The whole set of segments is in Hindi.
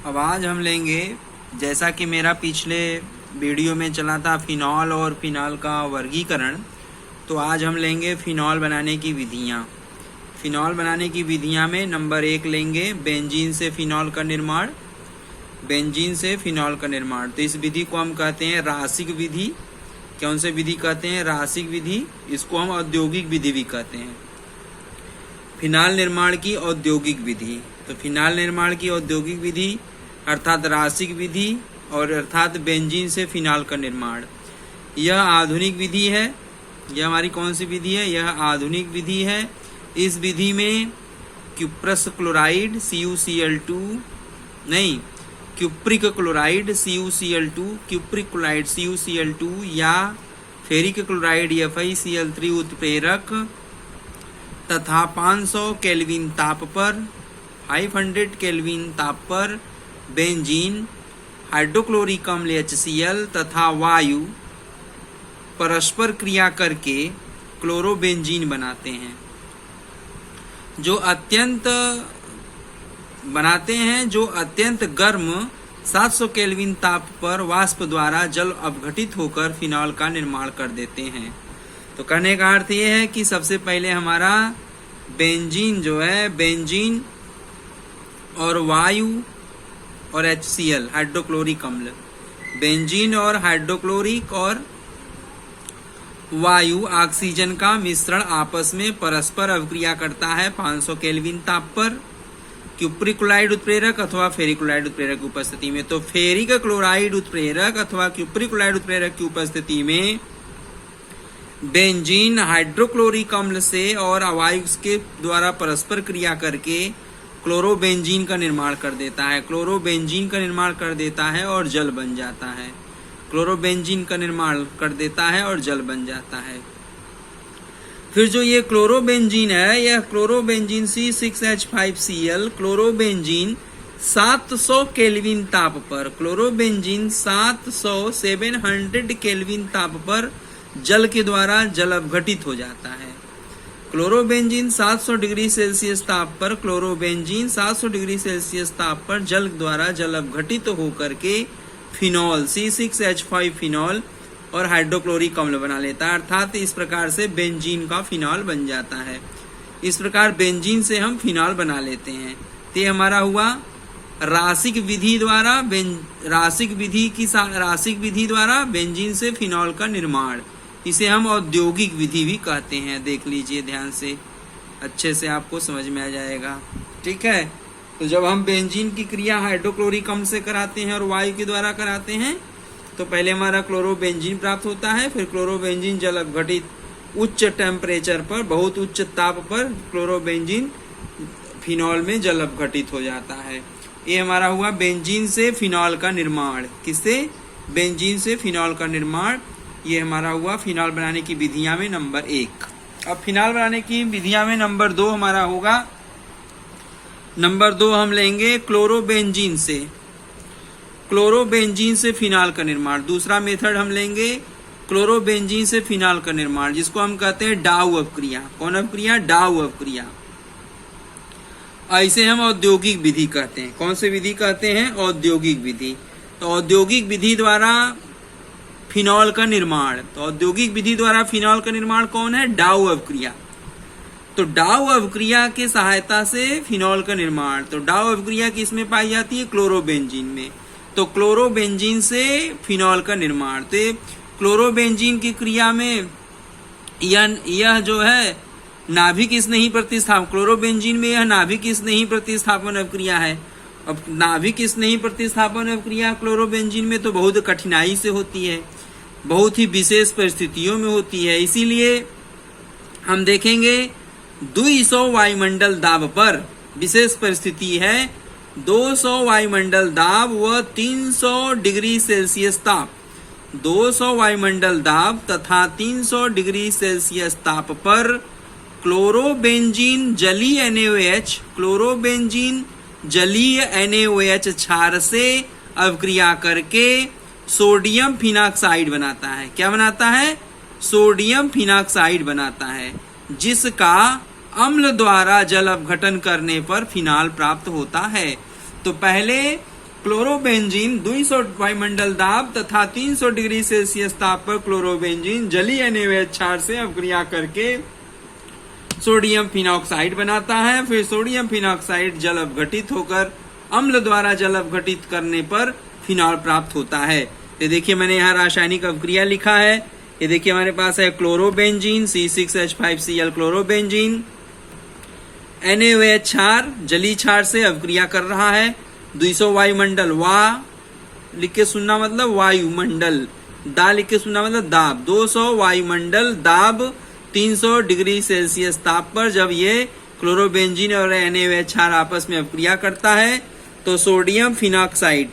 अब आज हम लेंगे, जैसा कि मेरा पिछले वीडियो में चला था फिनॉल और फिनॉल का वर्गीकरण, तो आज हम लेंगे फिनॉल बनाने की विधियाँ। फिनॉल बनाने की विधियाँ में नंबर 1 लेंगे बेंजीन से फिनॉल का निर्माण। बेंजीन से फिनॉल का निर्माण, तो इस विधि को हम कहते हैं रासिक विधि। कौन से विधि कहते हैं? रासिक विधि। इसको हम औद्योगिक विधि भी कहते हैं। फिनॉल निर्माण की औद्योगिक विधि, तो फिनॉल निर्माण की औद्योगिक विधि अर्थात रासिक विधि और अर्थात बेंजीन से फिनॉल का निर्माण, यह आधुनिक विधि है। यह हमारी कौन सी विधि है? यह आधुनिक विधि है। इस विधि में क्यूप्रस क्लोराइड CuCl2 नहीं, cupric chloride CuCl2, cupric chloride CuCl2 या फेरिक क्लोराइड FeCl3 उत्प्रेरक तथा 500 केल्विन ताप पर 500 केल्विन ताप पर बेंजीन, हाइड्रोक्लोरिक अम्ल HCl तथा वायु परस्पर क्रिया करके क्लोरोबेंजीन बनाते हैं, जो अत्यंत गर्म 700 केल्विन ताप पर वाष्प द्वारा जल अपघटित होकर फिनॉल का निर्माण कर देते हैं। तो कहने का अर्थ यह है कि सबसे पहले हमारा बेंजीन जो है, बेंजीन और वायु और HCl हाइड्रोक्लोरिक अम्ल, बेंजीन और हाइड्रोक्लोरिक और वायु ऑक्सीजन का मिश्रण आपस में परस्पर अभिक्रिया करता है 500 केल्विन ताप पर क्यूप्रिक क्लोराइड उत्प्रेरक अथवा फेरिक क्लोराइड उत्प्रेरक की उपस्थिति में। तो फेरिक क्लोराइड उत्प्रेरक अथवा क्यूप्रिक क्लोराइड उत्प्रेरक की उपस्थिति में बेंजीन हाइड्रोक्लोरिक अम्ल से और वायु के द्वारा परस्पर क्रिया करके क्लोरोबेंजीन का निर्माण कर देता है। क्लोरोबेंजीन का निर्माण कर देता है और जल बन जाता है। क्लोरोबेंजीन का निर्माण कर देता है और जल बन जाता है। फिर जो ये क्लोरोबेंजीन है, यह क्लोरोबेंजीन C6H5Cl क्लोरोबेंजीन 700 केल्विन ताप पर, क्लोरोबेंजीन 700 केल्विन ताप पर जल के द्वारा जल अपघटित हो जाता है। क्लोरोबेंजीन 700 डिग्री सेल्सियस ताप पर, क्लोरोबेंजीन 700 डिग्री सेल्सियस ताप पर जल द्वारा जल अपघटित होकर के फिनॉल C6H5 फिनॉल और हाइड्रोक्लोरिक अम्ल बना लेता है, अर्थात इस प्रकार से बेंजीन का फिनॉल बन जाता है। इस प्रकार बेंजीन से हम फिनॉल बना लेते हैं। तो ये हमारा हुआ रासिक विधि द्वारा रासिक विधि द्वारा बेंजीन से फिनॉल का निर्माण। इसे हम औद्योगिक विधि भी कहते हैं। देख लीजिए ध्यान से, अच्छे से आपको समझ में आ जाएगा। ठीक है, तो जब हम बेंजीन की क्रिया हाइड्रोक्लोरिक अम्ल से कराते हैं और वायु के द्वारा कराते हैं, तो पहले हमारा क्लोरोबेंजीन प्राप्त होता है। फिर क्लोरोबेंजीन जल अपघटित उच्च टेम्परेचर पर, बहुत उच्च ताप पर क्लोरोबेंजीन फिनॉल में जल अपघटित हो जाता है। ये हमारा हुआ बेंजीन से फिनॉल का निर्माण। किससे? बेंजीन से फिनॉल का निर्माण। ये हमारा हुआ फिनॉल बनाने की विधियां में नंबर 1। अब फिनॉल बनाने की विधियां में नंबर 2 हमारा होगा। नंबर 2 हम लेंगे क्लोरोबेंजीन से फिनॉल का निर्माण। दूसरा मेथड हम लेंगे क्लोरोबेंजीन से फिनॉल का निर्माण, जिसको हम कहते हैं डाउ अपक्रिया। कौन अपक्रिया? डाउ अपक्रिया। ऐसे हम औद्योगिक विधि कहते हैं। कौन सी विधि कहते हैं? औद्योगिक विधि। तो औद्योगिक विधि द्वारा फिनॉल का निर्माण, तो औद्योगिक विधि द्वारा फिनॉल का निर्माण कौन है? डाउ अपक्रिया। तो डाउ अपक्रिया के सहायता से फिनॉल का निर्माण, तो डाउ अपक्रिया किसमें पाई जाती है? क्लोरोबेंजीन में। तो क्लोरोबेंजीन से फिनॉल का निर्माण, तो क्लोरोबेंजीन की क्रिया में यह जो है नाभिक स्नेही प्रतिस्थापन, क्लोरोबेंजीन में यह नाभिक स्नेही प्रतिस्थापन अपक्रिया है। अब नाभिक स्नेही प्रतिस्थापन अपक्रिया क्लोरोबेंजीन में तो बहुत कठिनाई से होती है, बहुत ही विशेष परिस्थितियों में होती है। इसीलिए हम देखेंगे 200 वायुमंडल दाब पर विशेष परिस्थिति है। 200 वायुमंडल दाब व 300 डिग्री सेल्सियस ताप, 200 वायुमंडल दाब तथा 300 डिग्री सेल्सियस ताप पर क्लोरोबेंजीन जलीय NaOH, क्लोरोबेंजीन जलीय NaOH क्षार से अभिक्रिया करके सोडियम फिनॉक्साइड बनाता है। क्या बनाता है? सोडियम फिनॉक्साइड बनाता है, जिसका अम्ल द्वारा जल अपघटन करने पर फिनॉल प्राप्त होता है। तो पहले क्लोरोबेंजीन 200 वायुमंडल दाब तथा 300 डिग्री सेल्सियस ताप पर क्लोरोबेंजीन जलीय NaOH क्षार से अवक्रिया करके सोडियम फिनॉक्साइड बनाता है। फिर सोडियम फिनॉक्साइड जल अपघटित होकर अम्ल द्वारा जल अपघटित करने पर फिनॉल प्राप्त होता है। ये देखिए मैंने यहाँ रासायनिक अवक्रिया लिखा है। ये देखिए हमारे पास है क्लोरोबेंजीन C6H5Cl क्लोरोबेंजीन NaOH क्षार जलीय क्षार से अवक्रिया कर रहा है। 200 वायुमंडल वा लिख के सुनना मतलब वायुमंडल, दा लिख के सुनना मतलब दाब। 200 वायुमंडल दाब 300 डिग्री सेल्सियस ताप पर जब ये क्लोरोबेंजीन और NaOH क्षार आपस में अवक्रिया करता है तो सोडियम फिनॉक्साइड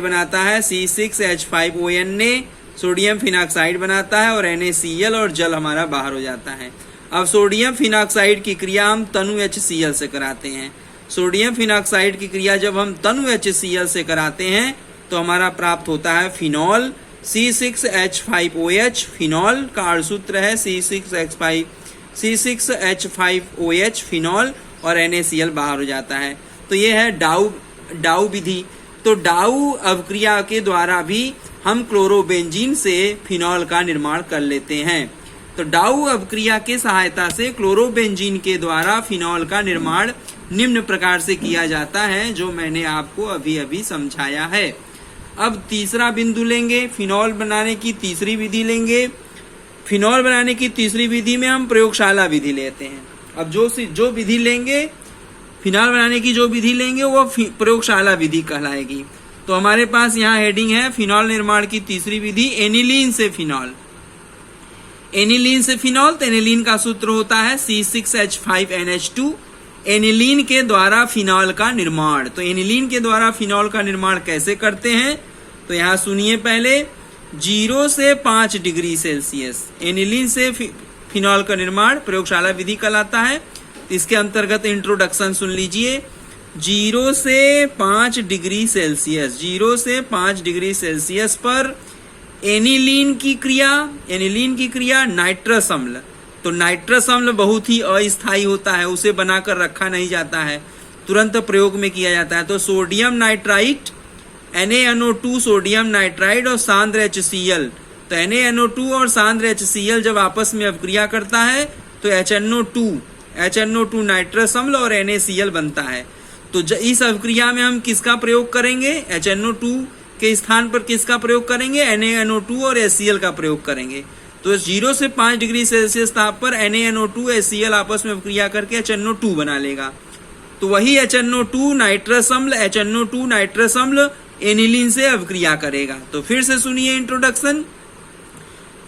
बनाता है। C6H5ON ने सोडियम फिनॉक्साइड बनाता है और NaCl और जल हमारा बाहर हो जाता है। अब सोडियम फिनॉक्साइड की क्रिया हम तनु HCl से कराते हैं। सोडियम फिनॉक्साइड की क्रिया जब हम तनु HCl से कराते हैं तो हमारा प्राप्त होता है फिनॉल C6H5OH। फिनॉल का अणुसूत्र है C6H5OH फिनॉल और NaCl बाहर हो जाता है। तो ये है डाउ विधि। तो डाउ अवक्रिया के द्वारा भी हम क्लोरोबेंजीन से फिनॉल का निर्माण कर लेते हैं। तो डाउ अवक्रिया के सहायता से क्लोरोबेंजीन के द्वारा फिनॉल का निर्माण निम्न प्रकार से किया जाता है जो मैंने आपको अभी अभी समझाया है। अब तीसरा बिंदु लेंगे, फिनॉल बनाने की तीसरी विधि लेंगे। फिनॉल बनाने की तीसरी विधि में हम प्रयोगशाला विधि लेते हैं। अब जो विधि लेंगे, फिनॉल बनाने की जो विधि लेंगे वो प्रयोगशाला विधि कहलाएगी। तो हमारे पास यहाँ हेडिंग है फिनॉल निर्माण की तीसरी विधि एनिलीन से फिनॉल। एनिलीन से फिनॉल, तो एनिलीन का सूत्र होता है C6H5NH2। एनिलीन के द्वारा फिनॉल का निर्माण। तो एनिलीन के द्वारा फिनॉल का निर्माण कैसे करते हैं तो यहाँ सुनिए पहले। 0 से 5 डिग्री सेल्सियस एनिलीन से फिनॉल का निर्माण प्रयोगशाला विधि कहलाता है। इसके अंतर्गत इंट्रोडक्शन सुन लीजिए। 0 से 5 डिग्री सेल्सियस 0 से 5 डिग्री सेल्सियस पर एनिलीन की क्रिया नाइट्रस अम्ल। तो नाइट्रस अम्ल बहुत ही अस्थायी होता है, उसे बनाकर रखा नहीं जाता है, तुरंत प्रयोग में किया जाता है। तो sodium nitrite NaNO2 sodium nitride और सांद्र HCl। तो NaNO2 और सांद्र HCl जब आपस में अवक्रिया करता है तो HNO2 नाइट्रस अम्ल और NaCl बनता है। तो इस अवक्रिया में हम किसका प्रयोग करेंगे? HNO2 के स्थान पर किसका प्रयोग करेंगे? NaNO2 और HCl का प्रयोग करेंगे। तो 0 से 5 डिग्री सेल्सियस ताप पर NaNO2 HCl आपस में अवक्रिया करके HNO2 बना लेगा। तो वही HNO2 नाइट्रस अम्ल एनिलीन से अवक्रिया करेगा। तो फिर से सुनिए इंट्रोडक्शन।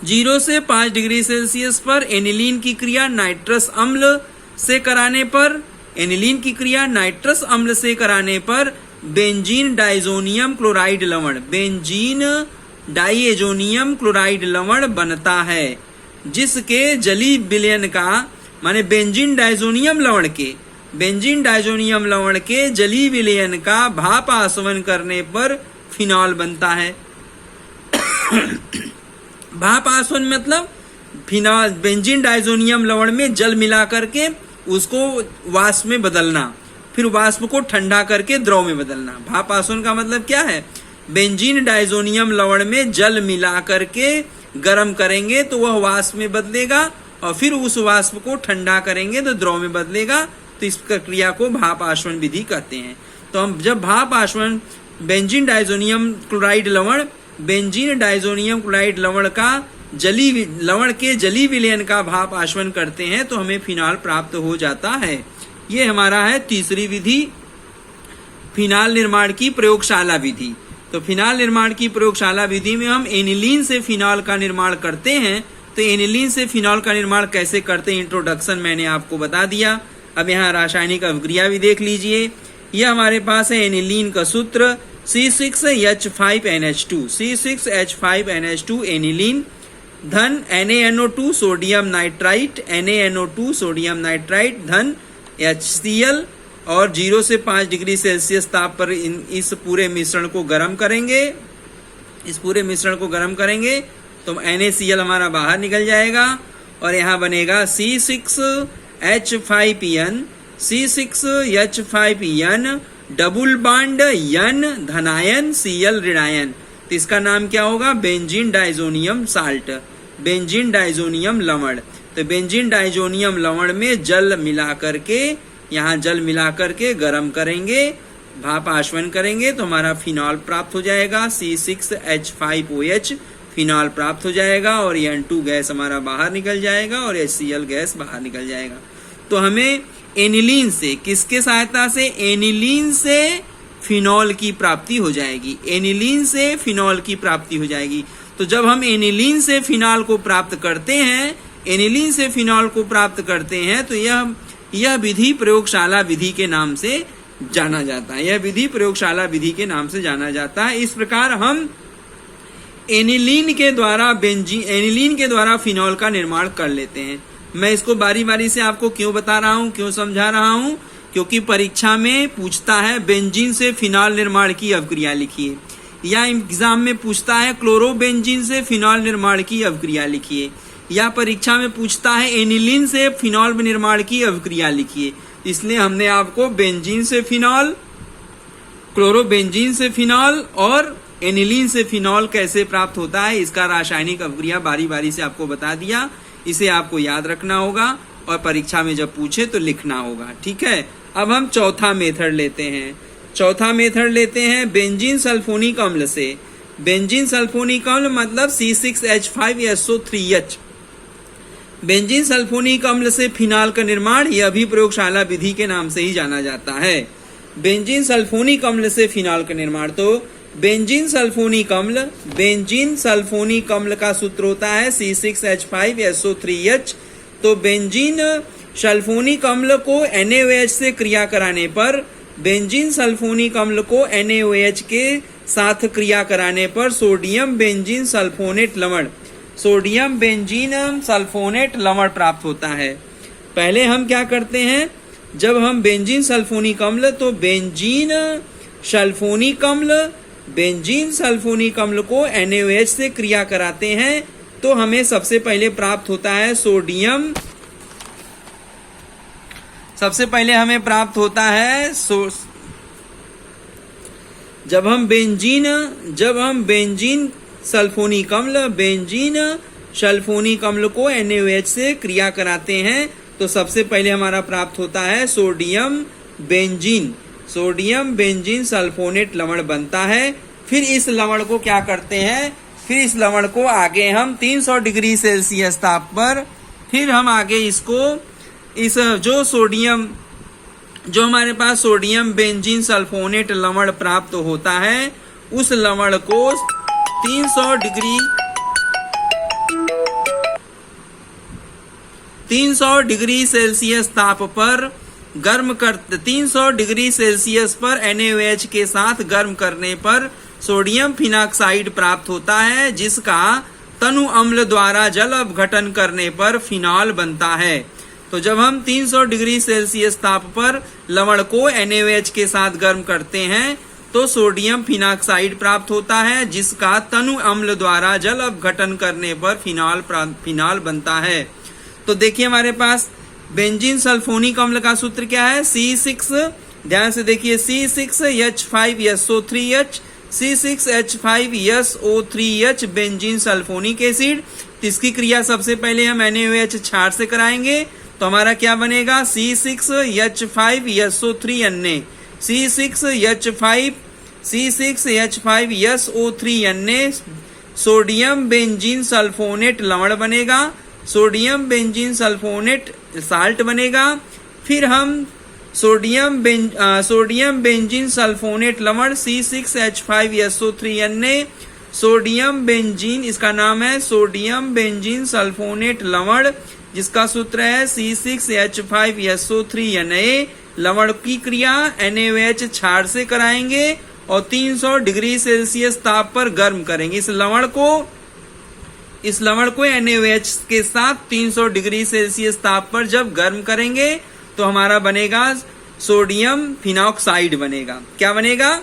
0 से 5 डिग्री सेल्सियस पर एनिलीन की क्रिया नाइट्रस अम्ल से कराने पर बेंजीन डाइजोनियम क्लोराइड लवण बनता है, जिसके जलीय विलयन का माने बेंजीन डाइजोनियम लवण के जलीय विलयन का भाप आसवन करने पर फिनॉल बनता है। भाप आसवन मतलब फिनॉल बेंजीन डाइजोनियम लवण में जल मिला करके उसको वाष्प में बदलना, फिर वाष्प को ठंडा करके द्रव में बदलना। भाप आसवन का मतलब क्या है? बेंजीन डाइजोनियम लवण में जल मिला करके गर्म करेंगे तो वह वाष्प में बदलेगा और फिर उस वाष्प को ठंडा करेंगे तो द्रव में बदलेगा। तो इस प्रक्रिया को भाप आसवन विधि कहते हैं। तो हम जब भाप आसवन बेंजीन डाइजोनियम क्लोराइड लवण का लवण के जलीय विलयन का भाप आसवन करते हैं तो हमें फिनॉल प्राप्त हो जाता है। ये हमारा है तीसरी विधि, फिनॉल निर्माण की प्रयोगशाला विधि। तो फिनॉल निर्माण की प्रयोगशाला विधि में हम एनिलीन से फिनॉल का निर्माण करते हैं। तो एनिलीन से फिनॉल का निर्माण कैसे करते हैं इंट्रोडक्शन मैंने आपको बता दिया। अब यहाँ रासायनिक अवक्रिया भी देख लीजिए। यह हमारे पास है एनिलीन का सूत्र C6H5NH2 एनिलीन धन NaNO2 सोडियम नाइट्राइट धन HCl और 0 से 5 डिग्री सेल्सियस ताप पर इस पूरे मिश्रण को गर्म करेंगे तो NaCl हमारा बाहर निकल जाएगा और यहाँ बनेगा C6H5n डबल बॉन्ड यन धनायन Cl ऋणायन, तो इसका नाम क्या होगा? Benzene diazonium salt, benzene diazonium लवण। तो बेंजीन डाइजोनियम लवण में जल मिला करके, यहाँ जल मिला करके गर्म करेंगे, भाप आश्वन करेंगे तो हमारा फिनॉल प्राप्त हो जाएगा, C6H5OH फिनॉल प्राप्त हो जाएगा और N2 गैस हमारा बाहर निकल जाएगा और HCl गैस बाहर निकल जाएगा। तो हमें एनिलीन से, किसके सहायता से? एनिलीन से फिनॉल की प्राप्ति हो जाएगी, एनिलीन से फिनॉल की प्राप्ति हो जाएगी। तो जब हम एनिलीन से फिनॉल को प्राप्त करते हैं, एनिलीन से फिनॉल को प्राप्त करते हैं तो यह विधि प्रयोगशाला विधि के नाम से जाना जाता है, यह विधि प्रयोगशाला विधि के नाम से जाना जाता है। इस प्रकार हम एनिलीन के द्वारा फिनॉल का निर्माण कर लेते हैं। मैं इसको बारी बारी से आपको क्यों बता रहा हूं, क्यों समझा रहा हूं? क्योंकि परीक्षा में पूछता है बेंजीन से फिनॉल निर्माण की अवक्रिया लिखिए, या एग्जाम में पूछता है क्लोरोबेंजीन से फिनॉल निर्माण की अवक्रिया लिखिए, या परीक्षा में पूछता है एनिलीन से फिनॉल निर्माण की अवक्रिया लिखिए। इसलिए हमने आपको बेंजीन से फिनॉल, क्लोरोबेंजीन से फिनॉल और एनिलीन से फिनॉल कैसे प्राप्त होता है इसका रासायनिक अवक्रिया बारी बारी से आपको बता दिया। इसे आपको याद रखना होगा और परीक्षा में जब पूछे तो लिखना होगा, ठीक है। अब हम चौथा मेथड लेते हैं। चौथा मेथड लेते हैं बेंजीन सल्फोनिक अम्ल से। बेंजीन सल्फोनिक अम्ल मतलब C6H5SO3H। बेंजीन सल्फोनिक अम्ल से फिनॉल का निर्माण यह भी प्रयोगशाला विधि के नाम से ही जाना जाता है। बेंजीन सल्फोनिक अम्ल से फिनॉल का निर्माण, तो बेंजीन सल्फोनिक अम्ल का सूत्र होता है C6H5SO3H। तो बेंजीन सल्फोनिक अम्ल को NaOH से क्रिया कराने पर, बेंजीन सल्फोनिक अम्ल को NaOH के साथ क्रिया कराने पर सोडियम बेंजीन सल्फोनेट लवण, सोडियम बेंजीन सल्फोनेट लवण प्राप्त होता है। पहले हम क्या करते हैं, जब हम बेंजीन सल्फोनिक अम्ल, तो बेंजीन सल्फोनिक अम्ल को NaOH से क्रिया कराते हैं तो हमें सबसे पहले प्राप्त होता है सोडियम, सबसे पहले हमें प्राप्त होता है जब हम बेंजीन सल्फोनिक अम्ल को NaOH से क्रिया कराते हैं तो सबसे पहले हमारा प्राप्त होता है सोडियम बेंजीन सल्फोनेट लवण बनता है। फिर इस लवण को क्या करते हैं, फिर इस लवण को आगे हम 300 डिग्री सेल्सियस ताप पर, फिर हम आगे इसको जो हमारे पास सोडियम बेंजीन सल्फोनेट लवण प्राप्त होता है, उस लवण को 300 डिग्री सेल्सियस ताप पर गर्म कर 300 डिग्री सेल्सियस पर NaOH के साथ गर्म करने पर सोडियम फिनॉक्साइड प्राप्त होता है, जिसका तनु अम्ल द्वारा जल अपघटन करने पर फिनॉल बनता है। तो जब हम 300 डिग्री सेल्सियस ताप पर लवण को NaOH के साथ गर्म करते हैं तो सोडियम फिनॉक्साइड प्राप्त होता है, जिसका तनु अम्ल द्वारा जल अपघटन करने पर फिनॉल बनता है। तो देखिए हमारे पास बेंजीन सल्फोनिक अम्ल का सूत्र क्या है, C6, ध्यान से देखिए, C6H5SO3H, C6H5SO3H benzene sulphonic acid. इसकी क्रिया सबसे पहले हम NaOH क्षार से कराएंगे तो हमारा क्या बनेगा, C6H5SO3Na, C6H5SO3Na sodium benzene sulphonate लवण बनेगा, सोडियम बेंजीन सल्फोनेट साल्ट बनेगा। फिर हम सोडियम बेंजीन सल्फोनेट लवण C6H5SO3Na, सोडियम बेंजीन, इसका नाम है सोडियम बेंजीन सल्फोनेट लवण, जिसका सूत्र है C6H5SO3Na। लवण की क्रिया NaOH क्षार से कराएंगे और 300 डिग्री सेल्सियस ताप पर गर्म करेंगे। इस लवण को NaOH के साथ 300 डिग्री सेल्सियस ताप पर जब गर्म करेंगे तो हमारा बनेगा सोडियम फिनॉक्साइड बनेगा। क्या बनेगा,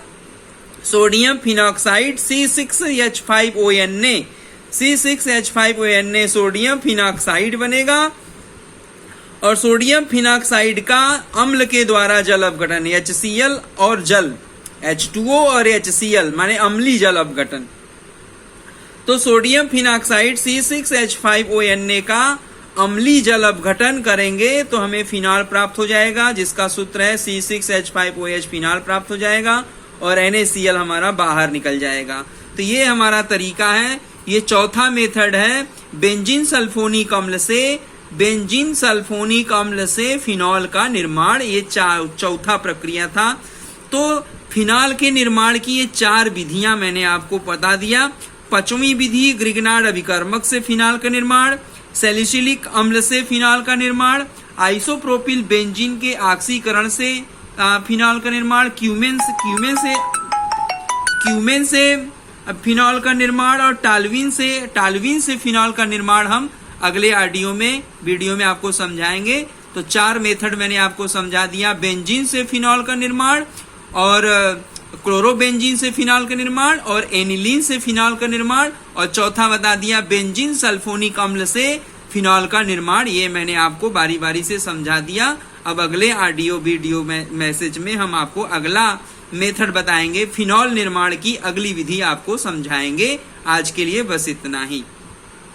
sodium phenoxide C6H5ONa, C6H5ONa sodium phenoxide बनेगा। और सोडियम फिनॉक्साइड का अम्ल के द्वारा जल अपघटन, HCl और जल, H2O और HCl माने अम्लीय जल अपघटन। तो सोडियम फिनॉक्साइड C6H5ONA का अम्लीय जल अपघटन करेंगे तो हमें फिनॉल प्राप्त हो जाएगा, जिसका सूत्र है C6H5OH फिनॉल प्राप्त हो जाएगा और NaCl हमारा बाहर निकल जाएगा। तो ये हमारा तरीका है। ये चौथा मेथड है बेंजीन सल्फोनिक अम्ल से फिनॉल का निर्माण। ये चौथा प्रक्रिया था। तो फिनॉल के निर्माण की ये 4 विधियां मैंने आपको बता दिया। 5वीं विधि ग्रिग्नार्ड अभिकर्मक से फिनॉल का निर्माण, सैलिसिलिक अम्ल से फिनॉल का निर्माण, आइसोप्रोपिल बेंजीन के ऑक्सीकरण से फिनॉल का निर्माण, क्यूमेन से फिनॉल का निर्माण और टाल्विन से फिनॉल का निर्माण हम अगले वीडियो में आपको समझाएंगे। तो 4 मेथड मैंने आपको समझा दिया। बेंजीन से फिनॉल का निर्माण और क्लोरोबेंजीन से फिनॉल का निर्माण और एनिलीन से फिनॉल का निर्माण, और चौथा बता दिया बेंजीन सल्फोनिक अम्ल से फिनॉल का निर्माण। ये मैंने आपको बारी बारी से समझा दिया। अब अगले वीडियो मैसेज में हम आपको अगला मेथड बताएंगे, फिनॉल निर्माण की अगली विधि आपको समझाएंगे। आज के लिए बस इतना ही।